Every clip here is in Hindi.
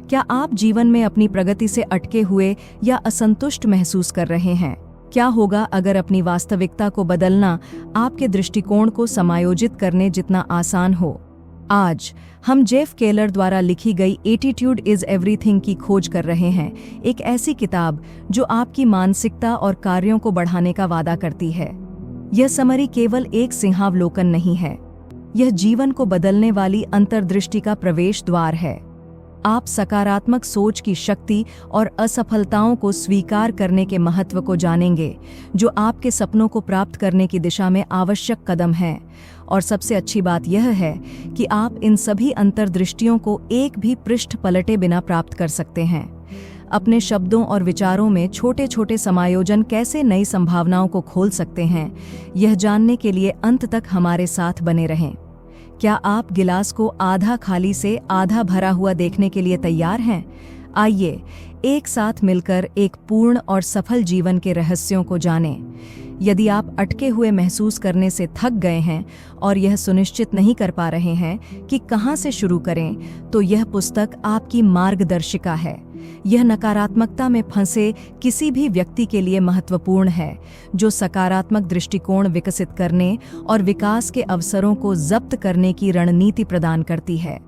क्या आप जीवन में अपनी प्रगति से अटके हुए या असंतुष्ट महसूस कर रहे हैं? क्या होगा अगर अपनी वास्तविकता को बदलना आपके दृष्टिकोण को समायोजित करने जितना आसान हो? आज हम जेफ केलर द्वारा लिखी गई एटीट्यूड इज एवरीथिंग की खोज कर रहे हैं, एक ऐसी किताब जो आपकी मानसिकता और कार्यों को बढ़ाने का वादा करती है। यह समरी केवल एक सिंहावलोकन नहीं है, यह जीवन को बदलने वाली अंतर्दृष्टि का प्रवेश द्वार है। आप सकारात्मक सोच की शक्ति और असफलताओं को स्वीकार करने के महत्व को जानेंगे, जो आपके सपनों को प्राप्त करने की दिशा में आवश्यक कदम हैं। और सबसे अच्छी बात यह है कि आप इन सभी अंतर्दृष्टियों को एक भी पृष्ठ पलटे बिना प्राप्त कर सकते हैं। अपने शब्दों और विचारों में छोटे छोटे समायोजन कैसे नई संभावनाओं को खोल सकते हैं, यह जानने के लिए अंत तक हमारे साथ बने रहें। क्या आप गिलास को आधा खाली से आधा भरा हुआ देखने के लिए तैयार हैं? आइए एक साथ मिलकर एक पूर्ण और सफल जीवन के रहस्यों को जानें। यदि आप अटके हुए महसूस करने से थक गए हैं और यह सुनिश्चित नहीं कर पा रहे हैं कि कहां से शुरू करें, तो यह पुस्तक आपकी मार्गदर्शिका है। यह नकारात्मकता में फंसे किसी भी व्यक्ति के लिए महत्वपूर्ण है, जो सकारात्मक दृष्टिकोण विकसित करने और विकास के अवसरों को जब्त करने की रणनीति प्रदान करती है।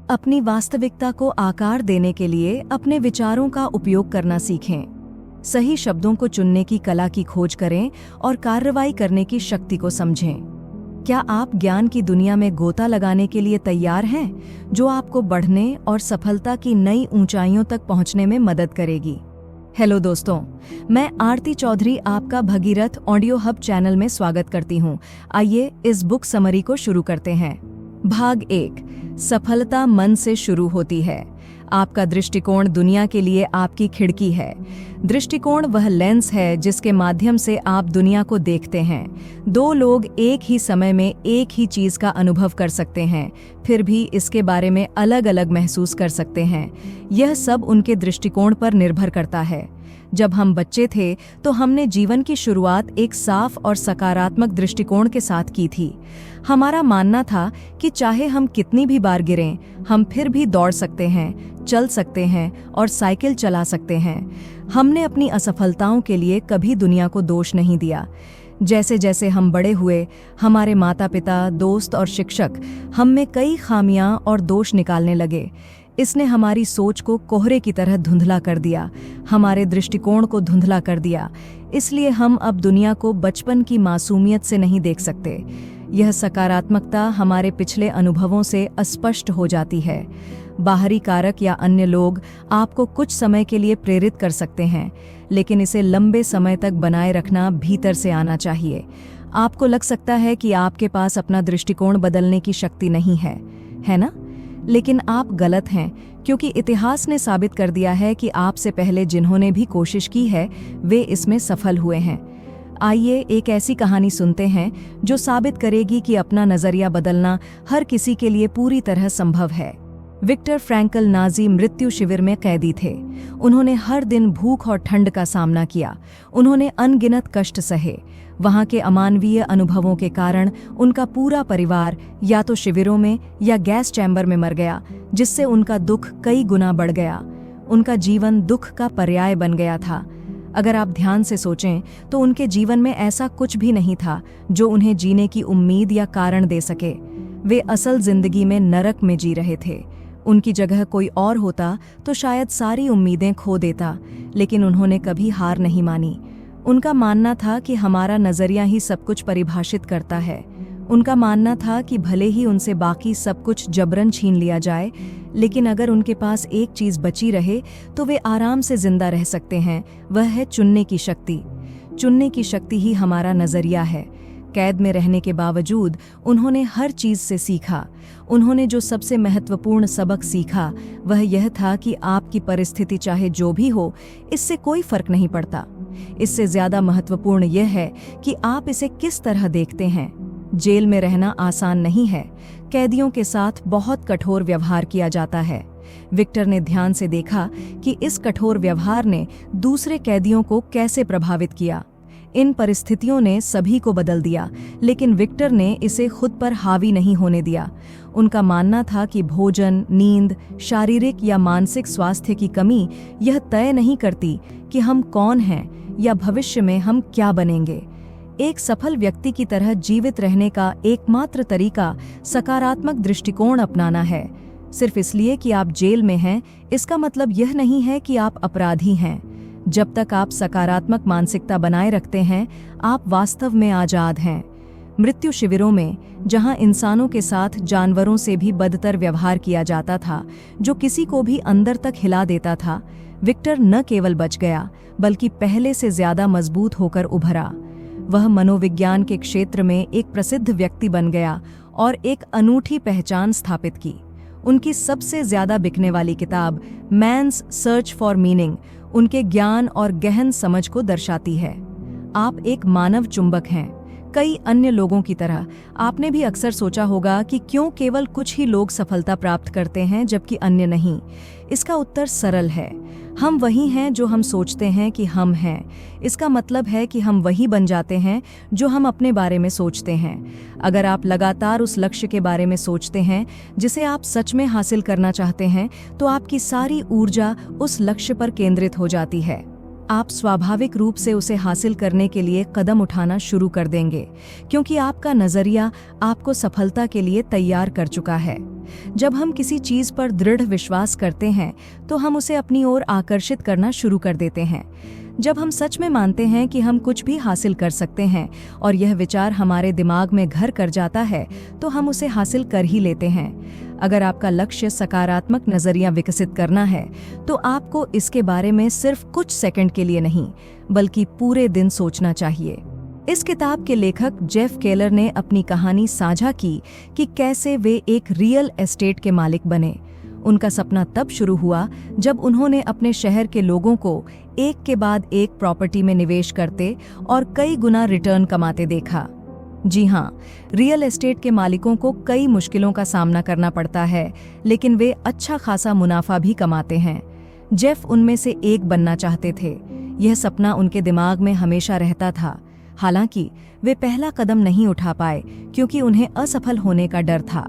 अपनी वास्तविकता को आकार देने के लिए अपने विचारों का उपयोग करना सीखें। सही शब्दों को चुनने की कला की खोज करें और कार्रवाई करने की शक्ति को समझें। क्या आप ज्ञान की दुनिया में गोता लगाने के लिए तैयार हैं, जो आपको बढ़ने और सफलता की नई ऊंचाइयों तक पहुंचने में मदद करेगी? हेलो दोस्तों, मैं आरती चौधरी आपका भगीरथ ऑडियो हब चैनल में स्वागत करती हूं। आइए इस बुक समरी को शुरू करते हैं। भाग 1, सफलता मन से शुरू होती है। आपका दृष्टिकोण दुनिया के लिए आपकी खिड़की है। दृष्टिकोण वह लेंस है जिसके माध्यम से आप दुनिया को देखते हैं। दो लोग एक ही समय में एक ही चीज का अनुभव कर सकते हैं, फिर भी इसके बारे में अलग अलग महसूस कर सकते हैं। यह सब उनके दृष्टिकोण पर निर्भर करता है। जब हम बच्चे थे तो हमने जीवन की शुरुआत एक साफ और सकारात्मक दृष्टिकोण के साथ की थी। हमारा मानना था कि चाहे हम कितनी भी बार गिरें, हम फिर भी दौड़ सकते हैं, चल सकते हैं और साइकिल चला सकते हैं। हमने अपनी असफलताओं के लिए कभी दुनिया को दोष नहीं दिया। जैसे जैसे हम बड़े हुए, हमारे माता पिता, दोस्त और शिक्षक हम में कई खामियां और दोष निकालने लगे। इसने हमारी सोच को कोहरे की तरह धुंधला कर दिया, हमारे दृष्टिकोण को धुंधला कर दिया। इसलिए हम अब दुनिया को बचपन की मासूमियत से नहीं देख सकते। यह सकारात्मकता हमारे पिछले अनुभवों से अस्पष्ट हो जाती है। बाहरी कारक या अन्य लोग आपको कुछ समय के लिए प्रेरित कर सकते हैं, लेकिन इसे लंबे समय तक बनाए रखना भीतर से आना चाहिए। आपको लग सकता है कि आपके पास अपना दृष्टिकोण बदलने की शक्ति नहीं है ना? लेकिन आप गलत हैं, क्योंकि इतिहास ने साबित कर दिया है कि आपसे पहले जिन्होंने भी कोशिश की है, वे इसमें सफल हुए हैं। आइए एक ऐसी कहानी सुनते हैं जो साबित करेगी कि अपना नजरिया बदलना हर किसी के लिए पूरी तरह संभव है। विक्टर फ्रैंकल नाजी मृत्यु शिविर में कैदी थे। उन्होंने हर दिन भूख और ठंड का सामना किया। उन्होंने अनगिनत कष्ट सहे। वहां के अमानवीय अनुभवों के कारण उनका पूरा परिवार या तो शिविरों में या गैस चैम्बर में मर गया, जिससे उनका दुख कई गुना बढ़ गया। उनका जीवन दुख का पर्याय बन गया था। अगर आप ध्यान से सोचें तो उनके जीवन में ऐसा कुछ भी नहीं था जो उन्हें जीने की उम्मीद या कारण दे सके। वे असल जिंदगी में नरक में जी रहे थे। उनकी जगह कोई और होता तो शायद सारी उम्मीदें खो देता, लेकिन उन्होंने कभी हार नहीं मानी। उनका मानना था कि हमारा नजरिया ही सब कुछ परिभाषित करता है। उनका मानना था कि भले ही उनसे बाकी सब कुछ जबरन छीन लिया जाए, लेकिन अगर उनके पास एक चीज बची रहे तो वे आराम से जिंदा रह सकते हैं। वह है चुनने की शक्ति। चुनने की शक्ति ही हमारा नजरिया है। कैद में रहने के बावजूद उन्होंने हर चीज से सीखा। उन्होंने जो सबसे महत्वपूर्ण सबक सीखा वह यह था कि आपकी परिस्थिति चाहे जो भी हो, इससे कोई फर्क नहीं पड़ता। इससे ज्यादा महत्वपूर्ण यह है कि आप इसे किस तरह देखते हैं। जेल में रहना आसान नहीं है। कैदियों के साथ बहुत कठोर व्यवहार किया जाता है। विक्टर ने ध्यान से देखा कि इस कठोर व्यवहार ने दूसरे कैदियों को कैसे प्रभावित किया। इन परिस्थितियों ने सभी को बदल दिया, लेकिन विक्टर ने इसे खुद पर हावी नहीं होने दिया। उनका मानना था कि भोजन, नींद, शारीरिक या मानसिक स्वास्थ्य की कमी यह तय नहीं करती कि हम कौन हैं या भविष्य में हम क्या बनेंगे। एक सफल व्यक्ति की तरह जीवित रहने का एकमात्र तरीका सकारात्मक दृष्टिकोण अपनाना है। सिर्फ इसलिए कि आप जेल में हैं, इसका मतलब यह नहीं है कि आप अपराधी हैं। जब तक आप सकारात्मक मानसिकता बनाए रखते हैं, आप वास्तव में आजाद हैं। मृत्यु शिविरों में, जहां इंसानों के साथ जानवरों से भी बदतर व्यवहार किया जाता था, जो किसी को भी अंदर तक हिला देता था, विक्टर न केवल बच गया, बल्कि पहले से ज्यादा मजबूत होकर उभरा। वह मनोविज्ञान के क्षेत्र में एक प्रसिद्ध व्यक्ति बन गया और एक अनूठी पहचान स्थापित की। उनकी सबसे ज्यादा बिकने वाली किताब मैन्स सर्च फॉर मीनिंग उनके ज्ञान और गहन समझ को दर्शाती है। आप एक मानव चुंबक हैं। कई अन्य लोगों की तरह आपने भी अक्सर सोचा होगा कि क्यों केवल कुछ ही लोग सफलता प्राप्त करते हैं जबकि अन्य नहीं। इसका उत्तर सरल है। हम वही हैं जो हम सोचते हैं कि हम हैं। इसका मतलब है कि हम वही बन जाते हैं जो हम अपने बारे में सोचते हैं। अगर आप लगातार उस लक्ष्य के बारे में सोचते हैं जिसे आप सच में हासिल करना चाहते हैं, तो आपकी सारी ऊर्जा उस लक्ष्य पर केंद्रित हो जाती है। आप स्वाभाविक रूप से उसे हासिल करने के लिए कदम उठाना शुरू कर देंगे, क्योंकि आपका नजरिया आपको सफलता के लिए तैयार कर चुका है। जब हम किसी चीज पर दृढ़ विश्वास करते हैं, तो हम उसे अपनी ओर आकर्षित करना शुरू कर देते हैं। जब हम सच में मानते हैं कि हम कुछ भी हासिल कर सकते हैं और यह विचार हमारे दिमाग में घर कर जाता है, तो हम उसे हासिल कर ही लेते हैं। अगर आपका लक्ष्य सकारात्मक नजरिया विकसित करना है, तो आपको इसके बारे में सिर्फ कुछ सेकंड के लिए नहीं, बल्कि पूरे दिन सोचना चाहिए। इस किताब के लेखक जेफ केलर ने अपनी कहानी साझा की कि कैसे वे एक रियल एस्टेट के मालिक बने। उनका सपना तब शुरू हुआ जब उन्होंने अपने शहर के लोगों को एक के बाद एक प्रॉपर्टी में निवेश करते और कई गुना रिटर्न कमाते देखा। जी हाँ, रियल एस्टेट के मालिकों को कई मुश्किलों का सामना करना पड़ता है, लेकिन वे अच्छा खासा मुनाफा भी कमाते हैं। जेफ उनमें से एक बनना चाहते थे। यह सपना उनके दिमाग में हमेशा रहता था। हालांकि वे पहला कदम नहीं उठा पाए क्योंकि उन्हें असफल होने का डर था।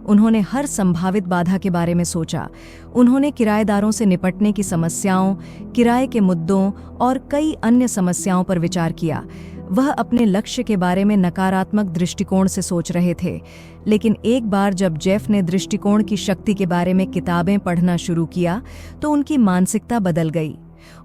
उन्होंने हर संभावित बाधा के बारे में सोचा। उन्होंने किराएदारों से निपटने की समस्याओं, किराए के मुद्दों और कई अन्य समस्याओं पर विचार किया। वह अपने लक्ष्य के बारे में नकारात्मक दृष्टिकोण से सोच रहे थे, लेकिन एक बार जब जेफ ने दृष्टिकोण की शक्ति के बारे में किताबें पढ़ना शुरू किया, तो उनकी मानसिकता बदल गई।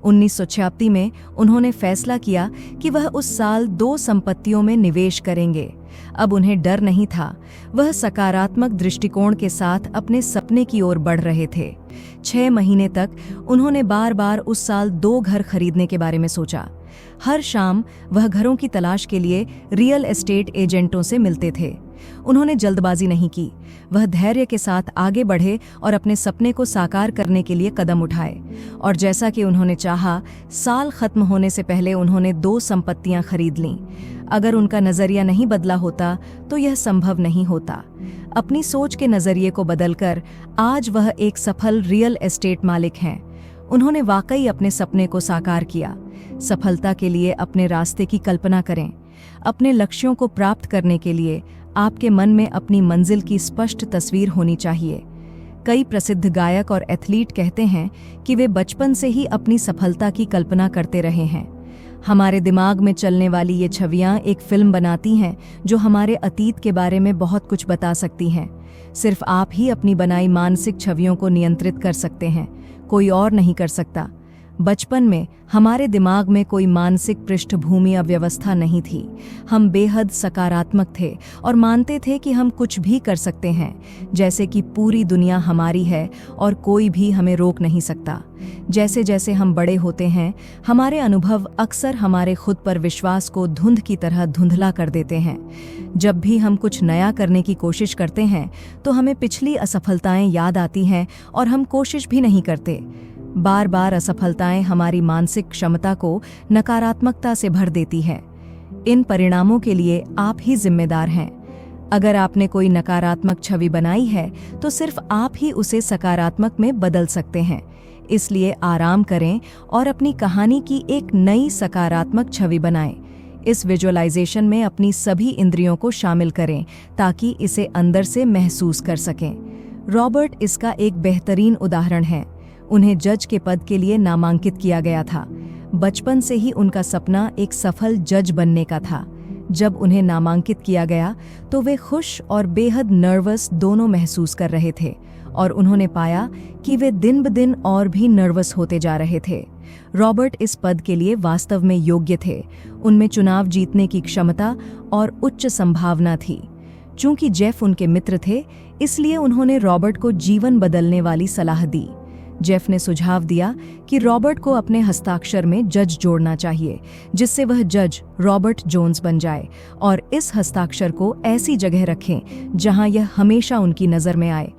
1986 में उन्होंने फैसला किया कि वह उस साल 2 संपत्तियों में निवेश करेंगे। अब उन्हें डर नहीं था। वह सकारात्मक दृष्टिकोण के साथ अपने सपने की ओर बढ़ रहे थे। 6 महीने तक उन्होंने बार बार उस साल 2 घर खरीदने के बारे में सोचा। हर शाम वह घरों की तलाश के लिए रियल एस्टेट एजेंटों से मिलते थे। उन्होंने जल्दबाजी नहीं की। वह धैर्य के साथ आगे बढ़े और अपने सपने को साकार करने के लिए कदम उठाए। और जैसा कि उन्होंने चाहा, साल खत्म होने से पहले उन्होंने 2 संपत्तियां खरीद लीं। अगर उनका नजरिया नहीं बदला होता, तो यह संभव नहीं होता। अपनी सोच के नजरिए को बदलकर आज वह एक सफल रियल एस्टेट मालिक हैं। उन्होंने वाकई अपने सपने को साकार किया। सफलता के लिए अपने रास्ते की कल्पना करें। अपने लक्ष्यों को प्राप्त करने के लिए आपके मन में अपनी मंजिल की स्पष्ट तस्वीर होनी चाहिए। कई प्रसिद्ध गायक और एथलीट कहते हैं कि वे बचपन से ही अपनी सफलता की कल्पना करते रहे हैं। हमारे दिमाग में चलने वाली ये छवियां एक फिल्म बनाती हैं जो हमारे अतीत के बारे में बहुत कुछ बता सकती हैं। सिर्फ आप ही अपनी बनाई मानसिक छवियों को नियंत्रित कर सकते हैं, कोई और नहीं कर सकता। बचपन में हमारे दिमाग में कोई मानसिक पृष्ठभूमि या व्यवस्था नहीं थी। हम बेहद सकारात्मक थे और मानते थे कि हम कुछ भी कर सकते हैं, जैसे कि पूरी दुनिया हमारी है और कोई भी हमें रोक नहीं सकता। जैसे जैसे हम बड़े होते हैं, हमारे अनुभव अक्सर हमारे खुद पर विश्वास को धुंध की तरह धुंधला कर देते हैं। जब भी हम कुछ नया करने की कोशिश करते हैं, तो हमें पिछली असफलताएं याद आती हैं और हम कोशिश भी नहीं करते। बार बार असफलताएं हमारी मानसिक क्षमता को नकारात्मकता से भर देती है। इन परिणामों के लिए आप ही जिम्मेदार हैं। अगर आपने कोई नकारात्मक छवि बनाई है, तो सिर्फ आप ही उसे सकारात्मक में बदल सकते हैं। इसलिए आराम करें और अपनी कहानी की एक नई सकारात्मक छवि बनाएं। इस विजुअलाइजेशन में अपनी सभी इंद्रियों को शामिल करें ताकि इसे अंदर से महसूस कर सकें। रॉबर्ट इसका एक बेहतरीन उदाहरण है। उन्हें जज के पद के लिए नामांकित किया गया था। बचपन से ही उनका सपना एक सफल जज बनने का था। जब उन्हें नामांकित किया गया तो वे खुश और बेहद नर्वस दोनों महसूस कर रहे थे, और उन्होंने पाया कि वे दिन ब दिन और भी नर्वस होते जा रहे थे। रॉबर्ट इस पद के लिए वास्तव में योग्य थे। उनमें चुनाव जीतने की क्षमता और उच्च संभावना थी। चूंकि जेफ उनके मित्र थे, इसलिए उन्होंने रॉबर्ट को जीवन बदलने वाली सलाह दी। जेफ ने सुझाव दिया कि रॉबर्ट को अपने हस्ताक्षर में जज जोड़ना चाहिए, जिससे वह जज रॉबर्ट जोन्स बन जाए, और इस हस्ताक्षर को ऐसी जगह रखें जहां यह हमेशा उनकी नज़र में आए।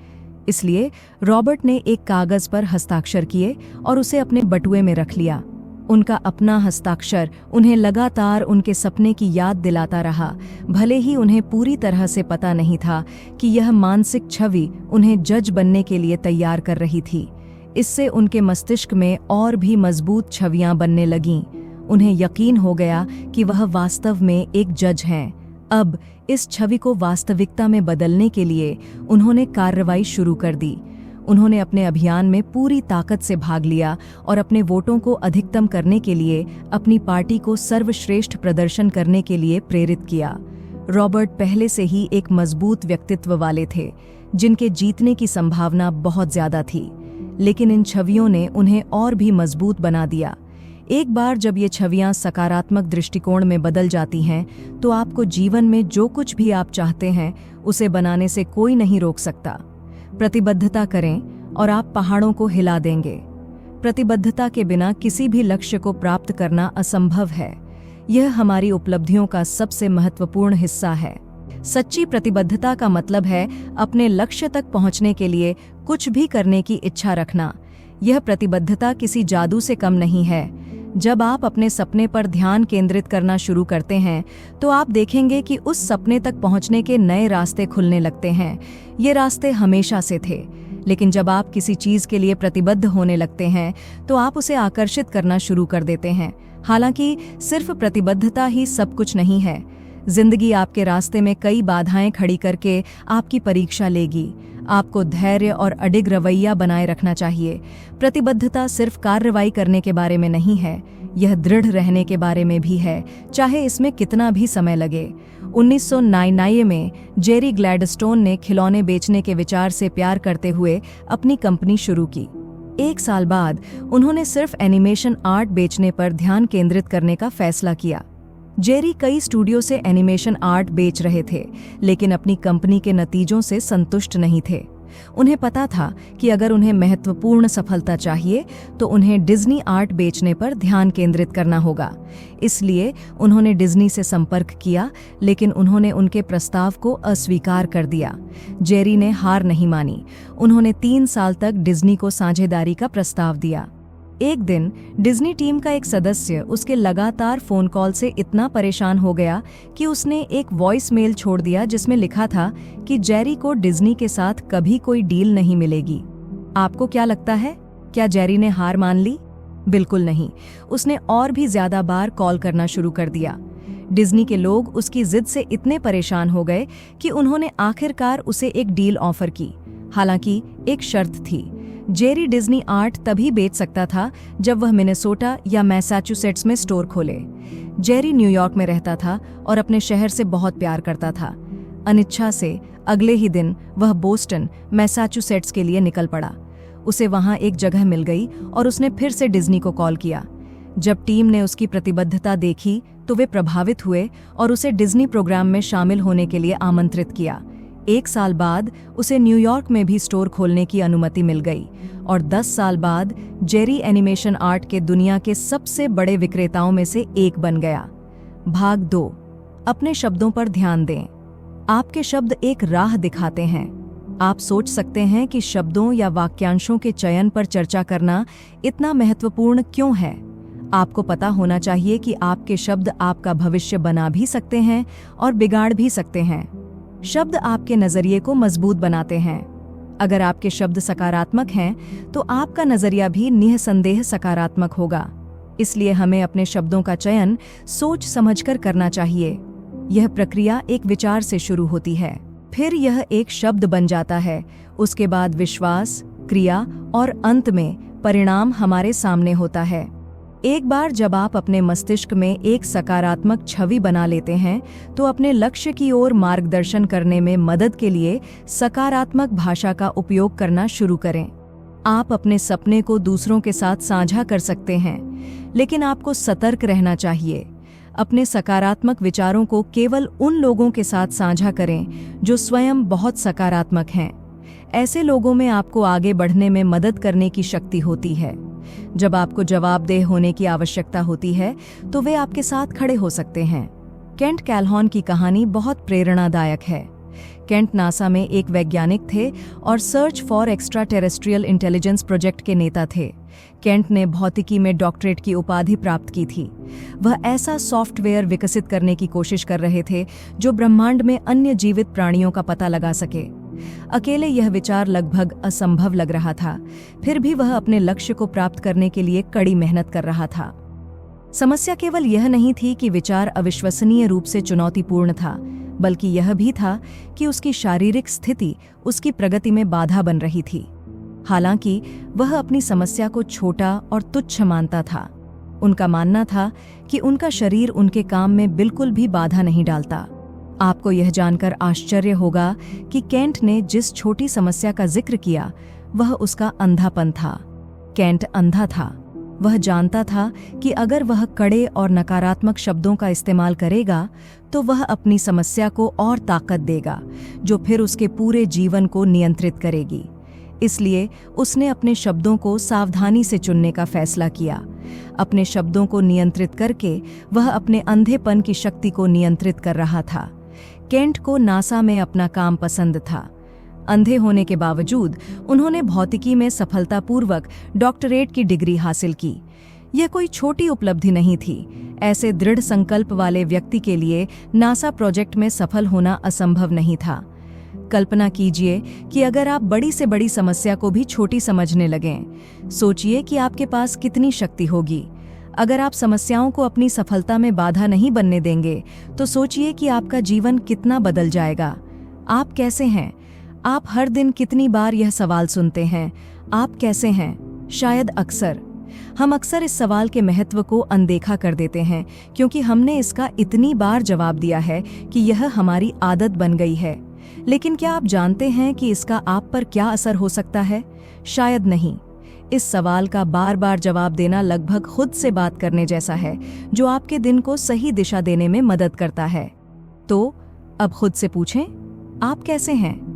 इसलिए रॉबर्ट ने एक कागज पर हस्ताक्षर किए और उसे अपने बटुए में रख लिया। उनका अपना हस्ताक्षर उन्हें लगातार उनके सपने की याद दिलाता रहा, भले ही उन्हें पूरी तरह से पता नहीं था कि यह मानसिक छवि उन्हें जज बनने के लिए तैयार कर रही थी। इससे उनके मस्तिष्क में और भी मजबूत छवियां बनने लगीं। उन्हें यकीन हो गया कि वह वास्तव में एक जज हैं। अब इस छवि को वास्तविकता में बदलने के लिए उन्होंने कार्रवाई शुरू कर दी। उन्होंने अपने अभियान में पूरी ताकत से भाग लिया और अपने वोटों को अधिकतम करने के लिए अपनी पार्टी को सर्वश्रेष्ठ प्रदर्शन करने के लिए प्रेरित किया। रॉबर्ट पहले से ही एक मजबूत व्यक्तित्व वाले थे, जिनके जीतने की संभावना बहुत ज्यादा थी, लेकिन इन छवियों ने उन्हें और भी मजबूत बना दिया। एक बार जब ये छवियां सकारात्मक दृष्टिकोण में बदल जाती हैं, तो आपको जीवन में जो कुछ भी आप चाहते हैं उसे बनाने से कोई नहीं रोक सकता। प्रतिबद्धता करें और आप पहाड़ों को हिला देंगे। प्रतिबद्धता के बिना किसी भी लक्ष्य को प्राप्त करना असंभव है। यह हमारी उपलब्धियों का सबसे महत्वपूर्ण हिस्सा है। सच्ची प्रतिबद्धता का मतलब है अपने लक्ष्य तक पहुंचने के लिए कुछ भी करने की इच्छा रखना। यह प्रतिबद्धता किसी जादू से कम नहीं है। जब आप अपने सपने पर ध्यान केंद्रित करना शुरू करते हैं, तो आप देखेंगे कि उस सपने तक पहुंचने के नए रास्ते खुलने लगते हैं। ये रास्ते हमेशा से थे, लेकिन जब आप किसी चीज के लिए प्रतिबद्ध होने लगते हैं, तो आप उसे आकर्षित करना शुरू कर देते हैं। हालांकि सिर्फ प्रतिबद्धता ही सब कुछ नहीं है। जिंदगी आपके रास्ते में कई बाधाएं खड़ी करके आपकी परीक्षा लेगी। आपको धैर्य और अडिग रवैया बनाए रखना चाहिए। प्रतिबद्धता सिर्फ कार्रवाई करने के बारे में नहीं है, यह दृढ़ रहने के बारे में भी है, चाहे इसमें कितना भी समय लगे। 1999 में जेरी ग्लैडस्टोन ने खिलौने बेचने के विचार से प्यार करते हुए अपनी कंपनी शुरू की। 1 साल बाद उन्होंने सिर्फ एनिमेशन आर्ट बेचने पर ध्यान केंद्रित करने का फैसला किया। जेरी कई स्टूडियो से एनिमेशन आर्ट बेच रहे थे, लेकिन अपनी कंपनी के नतीजों से संतुष्ट नहीं थे। उन्हें पता था कि अगर उन्हें महत्वपूर्ण सफलता चाहिए, तो उन्हें डिज्नी आर्ट बेचने पर ध्यान केंद्रित करना होगा। इसलिए उन्होंने डिज्नी से संपर्क किया, लेकिन उन्होंने उनके प्रस्ताव को अस्वीकार कर दिया। जेरी ने हार नहीं मानी। उन्होंने 3 साल तक डिज्नी को साझेदारी का प्रस्ताव दिया। एक दिन डिज्नी टीम का एक सदस्य उसके लगातार फोन कॉल से इतना परेशान हो गया कि उसने एक वॉइस मेल छोड़ दिया जिसमें लिखा था कि जेरी को डिज्नी के साथ कभी कोई डील नहीं मिलेगी। आपको क्या लगता है, क्या जेरी ने हार मान ली? बिल्कुल नहीं। उसने और भी ज्यादा बार कॉल करना शुरू कर दिया। डिज्नी के लोग उसकी जिद से इतने परेशान हो गए कि उन्होंने आखिरकार उसे एक डील ऑफर की। हालांकि एक शर्त थी, जेरी डिज्नी आर्ट तभी बेच सकता था जब वह मिनेसोटा या मैसाचुसेट्स में स्टोर खोले। जेरी न्यूयॉर्क में रहता था और अपने शहर से बहुत प्यार करता था। अनिच्छा से अगले ही दिन वह बोस्टन, मैसाचुसेट्स के लिए निकल पड़ा। उसे वहां एक जगह मिल गई और उसने फिर से डिज्नी को कॉल किया। जब टीम ने उसकी प्रतिबद्धता देखी तो वे प्रभावित हुए और उसे डिज्नी प्रोग्राम में शामिल होने के लिए आमंत्रित किया। 1 साल बाद उसे न्यूयॉर्क में भी स्टोर खोलने की अनुमति मिल गई और 10 साल बाद जेरी एनिमेशन आर्ट के दुनिया के सबसे बड़े विक्रेताओं में से एक बन गया। भाग 2, अपने शब्दों पर ध्यान दें। आपके शब्द एक राह दिखाते हैं। आप सोच सकते हैं कि शब्दों या वाक्यांशों के चयन पर चर्चा करना इतना महत्वपूर्ण क्यों है? आपको पता होना चाहिए कि आपके शब्द आपका भविष्य बना भी सकते हैं और बिगाड़ भी सकते हैं। शब्द आपके नजरिए को मजबूत बनाते हैं। अगर आपके शब्द सकारात्मक हैं, तो आपका नजरिया भी निःसंदेह सकारात्मक होगा। इसलिए हमें अपने शब्दों का चयन सोच समझकर करना चाहिए। यह प्रक्रिया एक विचार से शुरू होती है, फिर यह एक शब्द बन जाता है, उसके बाद विश्वास, क्रिया और अंत में परिणाम हमारे सामने होता है। एक बार जब आप अपने मस्तिष्क में एक सकारात्मक छवि बना लेते हैं, तो अपने लक्ष्य की ओर मार्गदर्शन करने में मदद के लिए सकारात्मक भाषा का उपयोग करना शुरू करें। आप अपने सपने को दूसरों के साथ साझा कर सकते हैं, लेकिन आपको सतर्क रहना चाहिए। अपने सकारात्मक विचारों को केवल उन लोगों के साथ साझा करें जो स्वयं बहुत सकारात्मक हैं। ऐसे लोगों में आपको आगे बढ़ने में मदद करने की शक्ति होती है। जब आपको जवाबदेह होने की आवश्यकता होती है, तो वे आपके साथ खड़े हो सकते हैं। केंट कैल्हॉन की कहानी बहुत प्रेरणादायक है। केंट नासा में एक वैज्ञानिक थे और search for extra terrestrial intelligence project के नेता थे। केंट ने भौतिकी में डॉक्टरेट की उपाधि प्राप्त की थी। वह ऐसा सॉफ्टवेयर विकसित करने की कोशिश कर रहे थे जो ब्रह्मांड में अन्य जीवित प्राणियों का पता लगा सके। अकेले यह विचार लगभग असंभव लग रहा था, फिर भी वह अपने लक्ष्य को प्राप्त करने के लिए कड़ी मेहनत कर रहा था। समस्या केवल यह नहीं थी कि विचार अविश्वसनीय रूप से चुनौतीपूर्ण था, बल्कि यह भी था कि उसकी शारीरिक स्थिति उसकी प्रगति में बाधा बन रही थी। हालांकि वह अपनी समस्या को छोटा और तुच्छ मानता था। उनका मानना था कि उनका शरीर उनके काम में बिल्कुल भी बाधा नहीं डालता। आपको यह जानकर आश्चर्य होगा कि केंट ने जिस छोटी समस्या का जिक्र किया, वह उसका अंधापन था। केंट अंधा था। वह जानता था कि अगर वह कड़े और नकारात्मक शब्दों का इस्तेमाल करेगा, तो वह अपनी समस्या को और ताकत देगा, जो फिर उसके पूरे जीवन को नियंत्रित करेगी। इसलिए उसने अपने शब्दों को सावधानी से चुनने का फैसला किया। अपने शब्दों को नियंत्रित करके वह अपने अंधेपन की शक्ति को नियंत्रित कर रहा था। केंट को नासा में अपना काम पसंद था। अंधे होने के बावजूद उन्होंने भौतिकी में सफलतापूर्वक डॉक्टरेट की डिग्री हासिल की। यह कोई छोटी उपलब्धि नहीं थी। ऐसे दृढ़ संकल्प वाले व्यक्ति के लिए नासा प्रोजेक्ट में सफल होना असंभव नहीं था। कल्पना कीजिए कि अगर आप बड़ी से बड़ी समस्या को भी छोटी समझने लगें। सोचिए कि आपके पास कितनी शक्ति होगी। अगर आप समस्याओं को अपनी सफलता में बाधा नहीं बनने देंगे, तो सोचिए कि आपका जीवन कितना बदल जाएगा। आप कैसे हैं? आप हर दिन कितनी बार यह सवाल सुनते हैं, आप कैसे हैं? शायद अक्सर हम इस सवाल के महत्व को अनदेखा कर देते हैं, क्योंकि हमने इसका इतनी बार जवाब दिया है कि यह हमारी आदत बन गई है। लेकिन क्या आप जानते हैं कि इसका आप पर क्या असर हो सकता है? शायद नहीं। इस सवाल का बार बार जवाब देना लगभग खुद से बात करने जैसा है, जो आपके दिन को सही दिशा देने में मदद करता है। तो अब खुद से पूछें, आप कैसे हैं?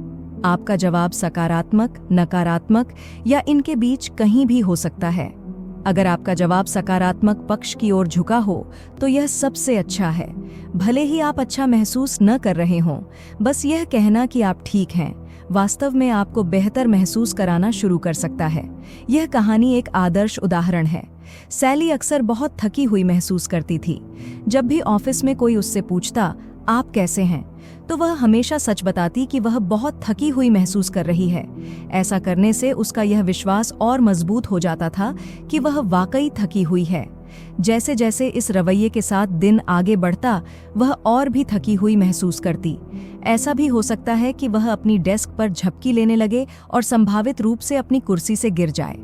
आपका जवाब सकारात्मक, नकारात्मक या इनके बीच कहीं भी हो सकता है। अगर आपका जवाब सकारात्मक पक्ष की ओर झुका हो, तो यह सबसे अच्छा है। भले ही आप अच्छा महसूस न कर रहे हों, बस यह कहना कि आप ठीक हैं, वास्तव में आपको बेहतर महसूस कराना शुरू कर सकता है। यह कहानी एक आदर्श उदाहरण है। सैली अक्सर बहुत थकी हुई महसूस करती थी। जब भी ऑफिस में कोई उससे पूछता, आप कैसे हैं, तो वह हमेशा सच बताती कि वह बहुत थकी हुई महसूस कर रही है। ऐसा करने से उसका यह विश्वास और मजबूत हो जाता था कि वह वाकई थकी हुई है। जैसे जैसे इस रवैये के साथ दिन आगे बढ़ता, वह और भी थकी हुई महसूस करती। ऐसा भी हो सकता है कि वह अपनी डेस्क पर झपकी लेने लगे और संभावित रूप से अपनी कुर्सी से गिर जाए।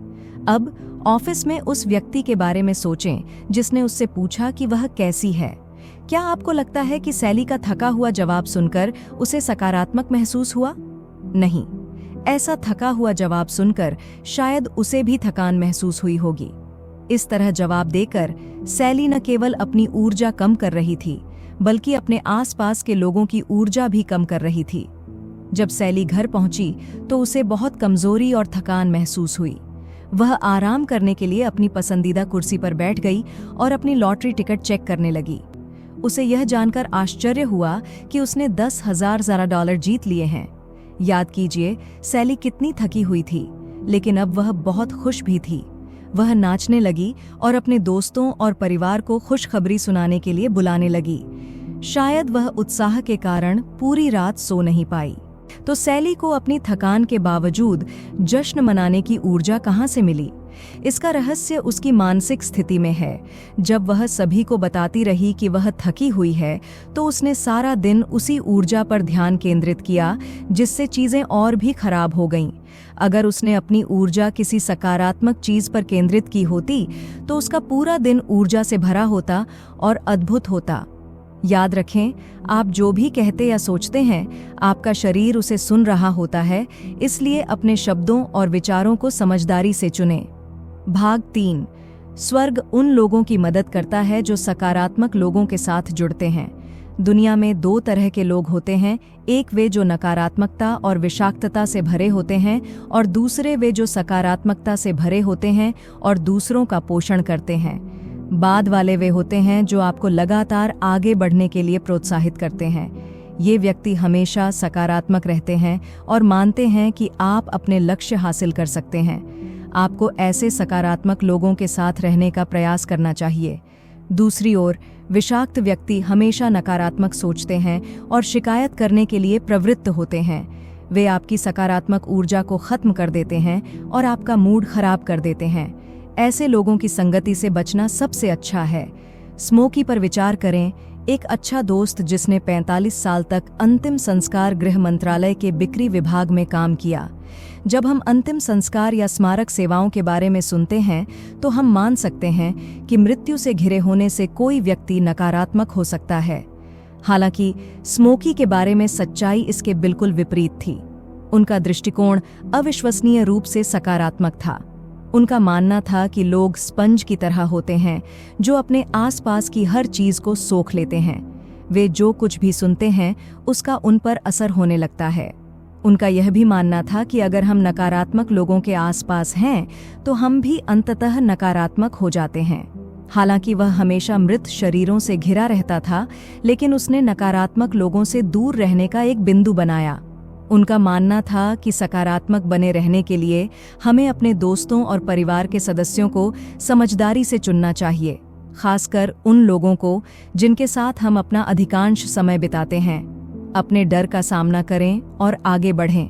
अब ऑफिस में उस व्यक्ति के बारे में सोचें जिसने उससे पूछा कि वह कैसी है। क्या आपको लगता है कि सैली का थका हुआ जवाब सुनकर उसे सकारात्मक महसूस हुआ? नहीं। ऐसा थका हुआ जवाब सुनकर शायद उसे भी थकान महसूस हुई होगी। इस तरह जवाब देकर सैली न केवल अपनी ऊर्जा कम कर रही थी, बल्कि अपने आसपास के लोगों की ऊर्जा भी कम कर रही थी। जब सैली घर पहुंची, तो उसे बहुत कमजोरी और थकान महसूस हुई। वह आराम करने के लिए अपनी पसंदीदा कुर्सी पर बैठ गई और अपनी लॉटरी टिकट चेक करने लगी। उसे यह जानकर आश्चर्य हुआ कि उसने $10,000 जीत लिए हैं। याद कीजिए, सैली कितनी थकी हुई थी, लेकिन अब वह बहुत खुश भी थी। वह नाचने लगी और अपने दोस्तों और परिवार को खुशखबरी सुनाने के लिए बुलाने लगी। शायद वह उत्साह के कारण पूरी रात सो नहीं पाई। तो सैली को अपनी थकान के बावजूद जश्न मनाने की ऊर्जा कहाँ से मिली? इसका रहस्य उसकी मानसिक स्थिति में है। जब वह सभी को बताती रही कि वह थकी हुई है, तो उसने सारा दिन उसी ऊर्जा पर ध्यान केंद्रित किया जिससे चीजें और भी खराब हो गईं। अगर उसने अपनी ऊर्जा किसी सकारात्मक चीज पर केंद्रित की होती तो उसका पूरा दिन ऊर्जा से भरा होता और अद्भुत होता। याद रखें, आप जो भी कहते या सोचते हैं, आपका शरीर उसे सुन रहा होता है, इसलिए अपने शब्दों और विचारों को समझदारी से चुनें। भाग 3। स्वर्ग उन लोगों की मदद करता है जो सकारात्मक लोगों के साथ जुड़ते हैं। दुनिया में 2 तरह के लोग होते हैं, एक वे जो नकारात्मकता और विषाक्तता से भरे होते हैं और दूसरे वे जो सकारात्मकता से भरे होते हैं और दूसरों का पोषण करते हैं। बाद वाले वे होते हैं जो आपको लगातार आगे बढ़ने के लिए प्रोत्साहित करते हैं। ये व्यक्ति हमेशा सकारात्मक रहते हैं और मानते हैं कि आप अपने लक्ष्य हासिल कर सकते हैं। आपको ऐसे सकारात्मक लोगों के साथ रहने का प्रयास करना चाहिए। दूसरी ओर, विषाक्त व्यक्ति हमेशा नकारात्मक सोचते हैं और शिकायत करने के लिए प्रवृत्त होते हैं। वे आपकी सकारात्मक ऊर्जा को खत्म कर देते हैं और आपका मूड खराब कर देते हैं। ऐसे लोगों की संगति से बचना सबसे अच्छा है। स्मोकी पर विचार करें, एक अच्छा दोस्त जिसने 45 साल तक अंतिम संस्कार गृह मंत्रालय के बिक्री विभाग में काम किया। जब हम अंतिम संस्कार या स्मारक सेवाओं के बारे में सुनते हैं तो हम मान सकते हैं कि मृत्यु से घिरे होने से कोई व्यक्ति नकारात्मक हो सकता है। हालांकि स्मोकी के बारे में सच्चाई इसके बिल्कुल विपरीत थी। उनका दृष्टिकोण अविश्वसनीय रूप से सकारात्मक था। उनका मानना था कि लोग स्पंज की तरह होते हैं जो अपने आसपास की हर चीज को सोख लेते हैं। वे जो कुछ भी सुनते हैं उसका उन पर असर होने लगता है। उनका यह भी मानना था कि अगर हम नकारात्मक लोगों के आसपास हैं तो हम भी अंततः नकारात्मक हो जाते हैं। हालांकि वह हमेशा मृत शरीरों से घिरा रहता था, लेकिन उसने नकारात्मक लोगों से दूर रहने का एक बिंदु बनाया। उनका मानना था कि सकारात्मक बने रहने के लिए हमें अपने दोस्तों और परिवार के सदस्यों को समझदारी से चुनना चाहिए, खासकर उन लोगों को जिनके साथ हम अपना अधिकांश समय बिताते हैं। अपने डर का सामना करें और आगे बढ़ें।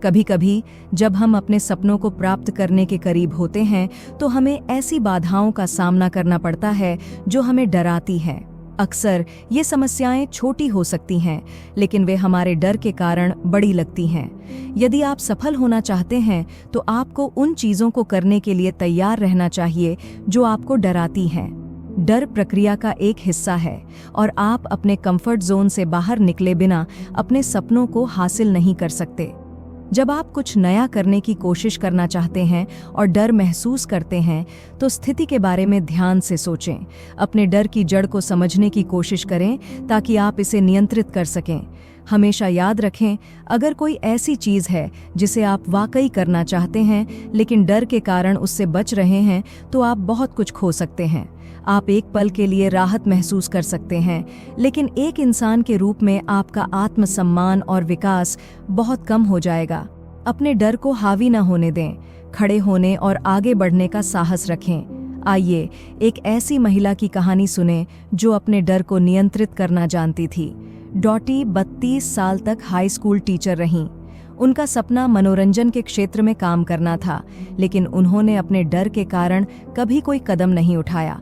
कभी-कभी जब हम अपने सपनों को प्राप्त करने के करीब होते हैं तो हमें ऐसी बाधाओं का सामना करना पड़ता है जो हमें डराती हैं। अक्सर ये समस्याएं छोटी हो सकती हैं, लेकिन वे हमारे डर के कारण बड़ी लगती हैं। यदि आप सफल होना चाहते हैं तो आपको उन चीज़ों को करने के लिए तैयार रहना चाहिए जो आपको डराती हैं। डर प्रक्रिया का एक हिस्सा है और आप अपने कंफर्ट जोन से बाहर निकले बिना अपने सपनों को हासिल नहीं कर सकते। जब आप कुछ नया करने की कोशिश करना चाहते हैं और डर महसूस करते हैं तो स्थिति के बारे में ध्यान से सोचें। अपने डर की जड़ को समझने की कोशिश करें ताकि आप इसे नियंत्रित कर सकें। हमेशा याद रखें, अगर कोई ऐसी चीज़ है जिसे आप वाकई करना चाहते हैं लेकिन डर के कारण उससे बच रहे हैं तो आप बहुत कुछ खो सकते हैं। आप एक पल के लिए राहत महसूस कर सकते हैं, लेकिन एक इंसान के रूप में आपका आत्मसम्मान और विकास बहुत कम हो जाएगा। अपने डर को हावी न होने दें, खड़े होने और आगे बढ़ने का साहस रखें। आइए एक ऐसी महिला की कहानी सुनें जो अपने डर को नियंत्रित करना जानती थी। डॉटी 32 साल तक हाई स्कूल टीचर रहीं। उनका सपना मनोरंजन के क्षेत्र में काम करना था, लेकिन उन्होंने अपने डर के कारण कभी कोई कदम नहीं उठाया।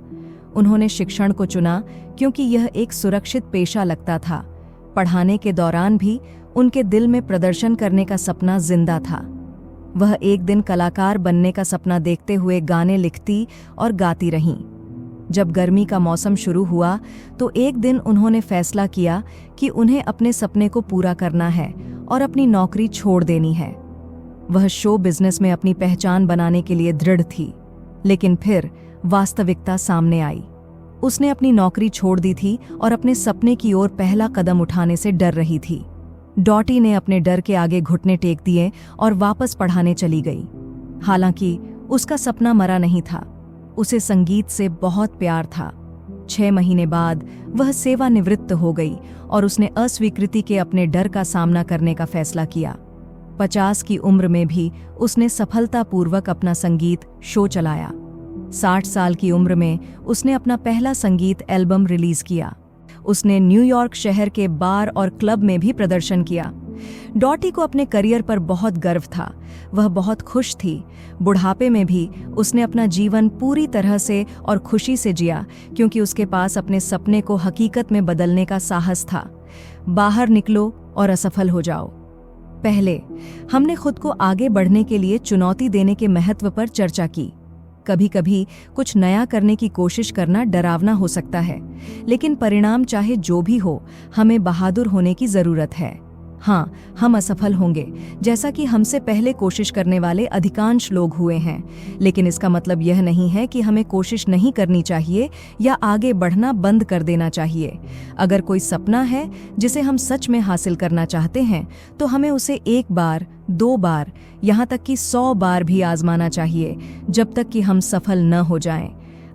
उन्होंने शिक्षण को चुना क्योंकि यह एक सुरक्षित पेशा लगता था। पढ़ाने के दौरान भी उनके दिल में प्रदर्शन करने का सपना जिंदा था। वह एक दिन कलाकार बनने का सपना देखते हुए गाने लिखती और गाती रहीं। जब गर्मी का मौसम शुरू हुआ तो एक दिन उन्होंने फैसला किया कि उन्हें अपने सपने को पूरा करना है और अपनी नौकरी छोड़ देनी है। वह शो बिजनेस में अपनी पहचान बनाने के लिए दृढ़ थी, लेकिन फिर वास्तविकता सामने आई। उसने अपनी नौकरी छोड़ दी थी और अपने सपने की ओर पहला कदम उठाने से डर रही थी। डॉटी ने अपने डर के आगे घुटने टेक दिए और वापस पढ़ाने चली गई। हालांकि उसका सपना मरा नहीं था, उसे संगीत से बहुत प्यार था। 6 महीने बाद वह सेवानिवृत्त हो गई और उसने अस्वीकृति के अपने डर का सामना करने का फैसला किया। 50 की उम्र में भी उसने सफलतापूर्वक अपना संगीत शो चलाया। 60 साल की उम्र में उसने अपना पहला संगीत एल्बम रिलीज किया। उसने न्यूयॉर्क शहर के बार और क्लब में भी प्रदर्शन किया। डॉटी को अपने करियर पर बहुत गर्व था। वह बहुत खुश थी। बुढ़ापे में भी उसने अपना जीवन पूरी तरह से और खुशी से जिया, क्योंकि उसके पास अपने सपने को हकीकत में बदलने का साहस था। बाहर निकलो और असफल हो जाओ। पहले हमने खुद को आगे बढ़ने के लिए चुनौती देने के महत्व पर चर्चा की। कभी कभी कुछ नया करने की कोशिश करना डरावना हो सकता है, लेकिन परिणाम चाहे जो भी हो, हमें बहादुर होने की जरूरत है। हाँ, हम असफल होंगे, जैसा कि हमसे पहले कोशिश करने वाले अधिकांश लोग हुए हैं, लेकिन इसका मतलब यह नहीं है कि हमें कोशिश नहीं करनी चाहिए या आगे बढ़ना बंद कर देना चाहिए। अगर कोई सपना है जिसे हम सच में हासिल करना चाहते हैं, तो हमें उसे 1 बार, 2 बार, यहाँ तक कि 100 बार भी आजमाना चाहिए, जब तक कि हम सफल न हो जाएं।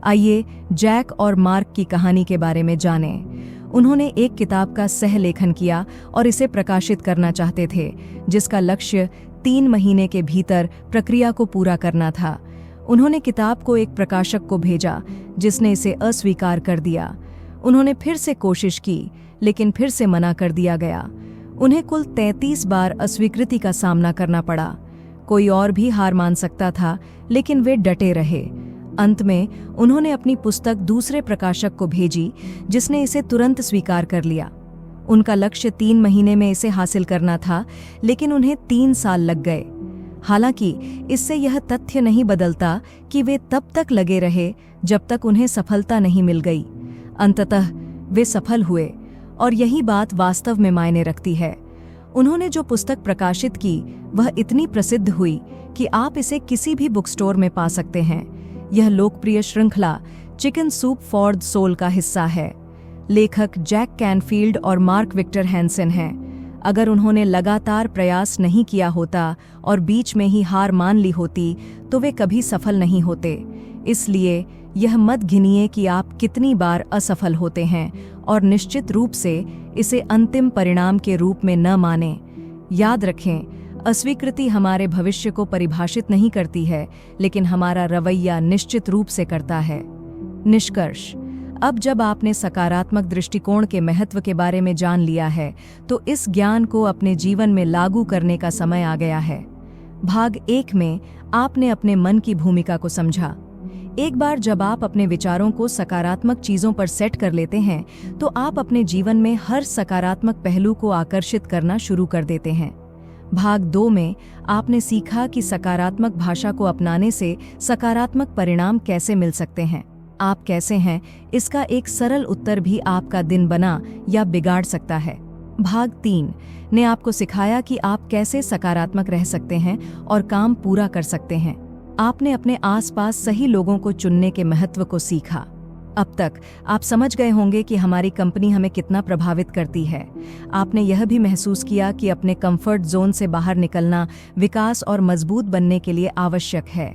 आइए जैक और मार्क की कहानी के बारे में जानें। उन्होंने एक किताब का सह लेखन किया और इसे प्रकाशित करना चाहते थे, जिसका लक्ष्य 3 महीने के भीतर प्रक्रिया को पूरा करना था। उन्होंने किताब को एक प्रकाशक को भेजा, जिसने इसे अस्वीकार कर दिया। उन्होंने फिर से कोशिश की, लेकिन फिर से मना कर दिया गया। उन्हें कुल 33 बार अस्वीकृति का सामना करना पड़ा। कोई और भी हार मान सकता था, लेकिन वे डटे रहे। अंत में उन्होंने अपनी पुस्तक दूसरे प्रकाशक को भेजी, जिसने इसे तुरंत स्वीकार कर लिया। उनका लक्ष्य 3 महीने में इसे हासिल करना था, लेकिन उन्हें 3 साल लग गए। हालांकि इससे यह तथ्य नहीं बदलता कि वे तब तक लगे रहे जब तक उन्हें सफलता नहीं मिल गई। अंततः वे सफल हुए, और यही बात वास्तव में मायने रखती है। उन्होंने जो पुस्तक प्रकाशित की वह इतनी प्रसिद्ध हुई कि आप इसे किसी भी बुक स्टोर में पा सकते हैं। यह लोकप्रिय श्रृंखला chicken soup for the soul का हिस्सा है। लेखक जैक कैनफील्ड और मार्क विक्टर हैंसन हैं। अगर उन्होंने लगातार प्रयास नहीं किया होता और बीच में ही हार मान ली होती, तो वे कभी सफल नहीं होते। इसलिए यह मत गिनिए कि आप कितनी बार असफल होते हैं, और निश्चित रूप से इसे अंतिम परिणाम के रूप में न मानें। याद रखें, अस्वीकृति हमारे भविष्य को परिभाषित नहीं करती है, लेकिन हमारा रवैया निश्चित रूप से करता है। निष्कर्ष: अब जब आपने सकारात्मक दृष्टिकोण के महत्व के बारे में जान लिया है, तो इस ज्ञान को अपने जीवन में लागू करने का समय आ गया है। भाग 1 में आपने अपने मन की भूमिका को समझा। एक बार जब आप अपने विचारों को सकारात्मक चीजों पर सेट कर लेते हैं, तो आप अपने जीवन में हर सकारात्मक पहलू को आकर्षित करना शुरू कर देते हैं। भाग 2 में आपने सीखा कि सकारात्मक भाषा को अपनाने से सकारात्मक परिणाम कैसे मिल सकते हैं। आप कैसे हैं, इसका एक सरल उत्तर भी आपका दिन बना या बिगाड़ सकता है। भाग 3 ने आपको सिखाया कि आप कैसे सकारात्मक रह सकते हैं और काम पूरा कर सकते हैं। आपने अपने आसपास सही लोगों को चुनने के महत्व को सीखा। अब तक आप समझ गए होंगे कि हमारी कंपनी हमें कितना प्रभावित करती है। आपने यह भी महसूस किया कि अपने कंफर्ट जोन से बाहर निकलना विकास और मजबूत बनने के लिए आवश्यक है।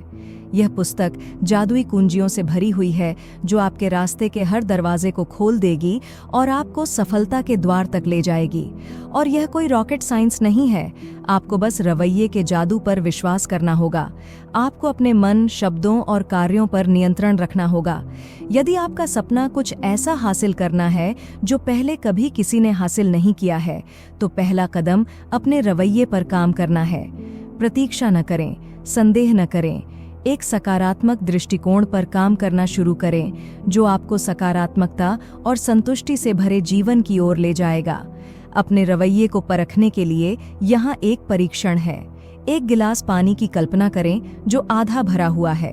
यह पुस्तक जादुई कुंजियों से भरी हुई है, जो आपके रास्ते के हर दरवाजे को खोल देगी और आपको सफलता के द्वार तक ले जाएगी। और यह कोई रॉकेट साइंस नहीं है, आपको बस रवैये के जादू पर विश्वास करना होगा। आपको अपने मन, शब्दों और कार्यों पर नियंत्रण रखना होगा। यदि आपका सपना कुछ ऐसा हासिल करना है जो पहले कभी किसी ने हासिल नहीं किया है, तो पहला कदम अपने रवैये पर काम करना है। प्रतीक्षा न करें, संदेह न करें, एक सकारात्मक दृष्टिकोण पर काम करना शुरू करें, जो आपको सकारात्मकता और संतुष्टि से भरे जीवन की ओर ले जाएगा। अपने रवैये को परखने के लिए यहाँ एक परीक्षण है। एक गिलास पानी की कल्पना करें जो आधा भरा हुआ है।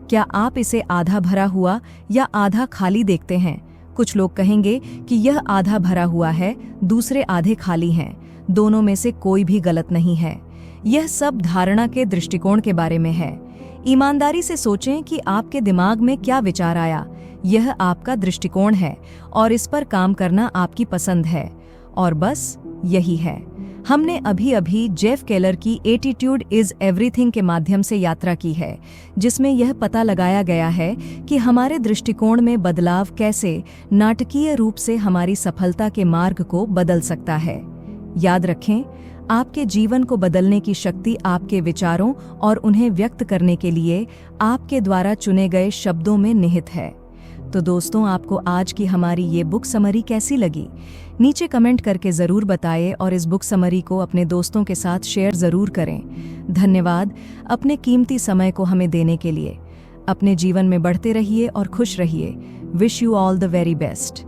क्या आप इसे आधा भरा हुआ या आधा खाली देखते हैं? कुछ लोग कहेंगे कि यह आधा भरा हुआ है, दूसरे आधे खाली हैं। दोनों में से कोई भी गलत नहीं है। यह सब धारणा के दृष्टिकोण के बारे में है। ईमानदारी से सोचें कि आपके दिमाग में क्या विचार आया। यह आपका दृष्टिकोण है और इस पर काम करना आपकी पसंद है। और बस यही है। हमने अभी जेफ केलर की एटीट्यूड इज एवरीथिंग के माध्यम से यात्रा की है, जिसमें यह पता लगाया गया है कि हमारे दृष्टिकोण में बदलाव कैसे नाटकीय रूप से हमारी सफलता के मार्ग को बदल सकता है। याद रखें, आपके जीवन को बदलने की शक्ति आपके विचारों और उन्हें व्यक्त करने के लिए आपके द्वारा चुने गए शब्दों में निहित है। तो दोस्तों, आपको आज की हमारी ये बुक समरी कैसी लगी? नीचे कमेंट करके ज़रूर बताएं और इस बुक समरी को अपने दोस्तों के साथ शेयर ज़रूर करें। धन्यवाद अपने कीमती समय को हमें देने के लिए। अपने जीवन में बढ़ते रहिए और खुश रहिए। Wish you all the very best.